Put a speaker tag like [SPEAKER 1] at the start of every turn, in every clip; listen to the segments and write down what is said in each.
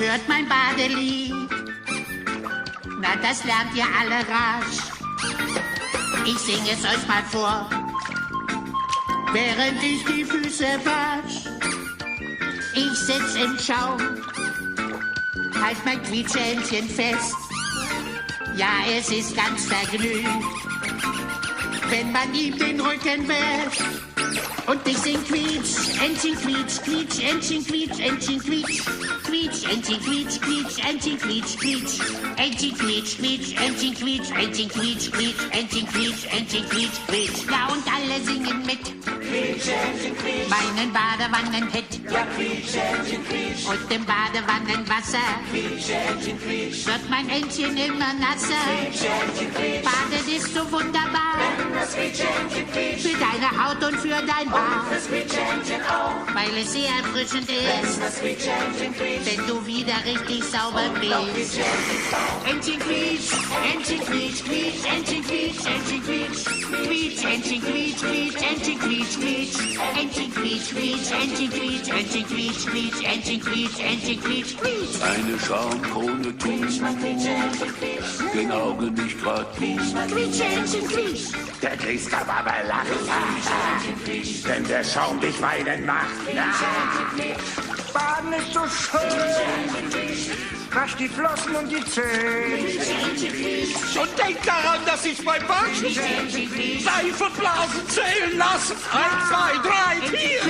[SPEAKER 1] hört mein Badelied. Na, das lernt ihr alle rasch. Ich sing es euch mal vor, während ich die Füße wasch. Ich sitz im Schaum, halt mein Quietschhändchen fest. Ja, es ist ganz vergnügt, wenn man ihm den Rücken wäscht. Und ich sing Quietsch, Entchen quietsch, Quietsch, Entchen quietsch, Entchen quietsch, Quietsch, Entchen quietsch, Quietsch, Entchen quietsch, Quietsch, Entchen quietsch, Quietsch, Entchen quietsch, Entchen quietsch, Quietsch, Entchen quietsch, Entchen quietsch, Quietsch. Ja, und alle singen mit. Quietsch, Entchen quietsch. Meinen Badewannenhit. Ja, Quietsch, Entchen quietsch. Und im Badewannenwasser. Quietsch, Entchen quietsch. Wird mein Entchen immer nasser. Quietsch, Entchen quietsch. Badet ist so wunderbar. Denn das Quietsch, Entchen quietsch. Für deine Haut und für dein Bart. Und das Quietsch, Entchen auch. Weil es sehr erfrischend ist. Das Quietsch, Entchen quietsch. Wenn du wieder richtig sauber bist. Entchen quietsch, Entchen quietsch, Quietsch, Entchen quietsch, Entchen quietsch, Quietsch, Entchen quietsch, Quietsch, Entchen quietsch, Quietsch, Entchen quietsch, Quietsch, Entchen quietsch, Entchen quietsch, Quietsch, Entchen quietsch, Entchen quietsch, Quietsch.
[SPEAKER 2] Eine Schaumkrone tut den Augen nicht grad gut.
[SPEAKER 1] Quietsch, Entchen quietsch.
[SPEAKER 3] Der Grieskamp aber lacht, denn der Schaum dich weinen macht.
[SPEAKER 4] Baden ist so schön. Wasch die Flossen und die Zähne.
[SPEAKER 5] Und denk daran, dass ich beim Waschen Seifenblasen zählen lassen. 1, 2, 3, 4.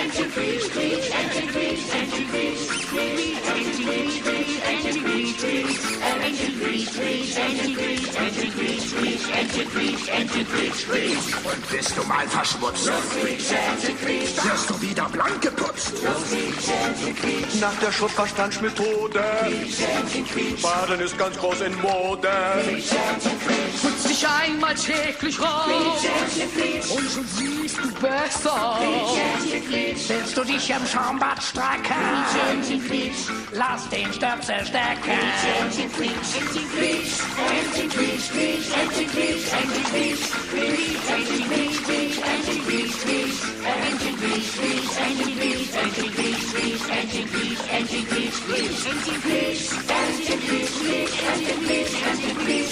[SPEAKER 1] Entchen quietsch, Quietsch, Entchen quietsch, Entchen quietsch, Quietsch, Entchen quietsch, Quietsch, Entchen quietsch, Quietsch, Entchen quietsch, Quietsch, Entchen quietsch, Entchen quietsch, Quietsch, Entchen quietsch, Entchen quietsch, Quietsch.
[SPEAKER 3] Und bist du mal verschmutzt, wirst du wieder blank geputzt.
[SPEAKER 5] Nach der Schuttverstandsmethode. Baden ist ganz groß in Mode.
[SPEAKER 6] Putz dich einmal täglich raus und schon siehst du besser.
[SPEAKER 1] Willst du dich im Schaumbad strecken? Lass den Stöpsel stecken. Entchen quietsch, Entchen quietsch, Entchen quietsch, Quietsch, Entchen quietsch, Entchen quietsch, Quietsch, Entchen quietsch, Quietsch, Entchen quietsch, Quietsch, Entchen quietsch, Quietsch, Entchen quietsch, Entchen quietsch, Quietsch, Entchen quietsch, Entchen quietsch, Quietsch, Entchen quietsch, Entchen quietsch, Quietsch, Entchen quietsch, Entchen quietsch, Quietsch,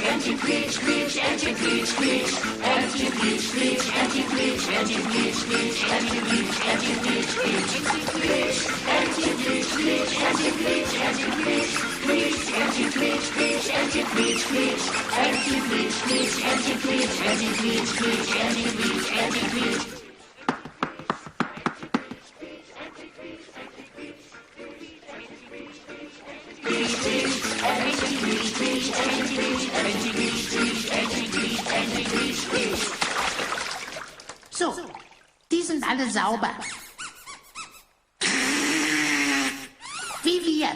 [SPEAKER 1] Entchen quietsch, Quietsch, Entchen quietsch, Quietsch, Entchen quietsch, Quietsch, Entchen quietsch, Entchen quietsch, Quietsch, Entchen quietsch, Entchen quietsch, Quietsch, Entchen quietsch, Quietsch, Entchen quietsch, Entchen quietsch, Quietsch, Entchen quietsch, Quietsch, Entchen quietsch, Quietsch, Entchen quietsch, Quietsch, Entchen quietsch, Entchen quietsch, Quietsch, Entchen quietsch, Entchen quietsch. So, die sind alle sauber. Wie wir.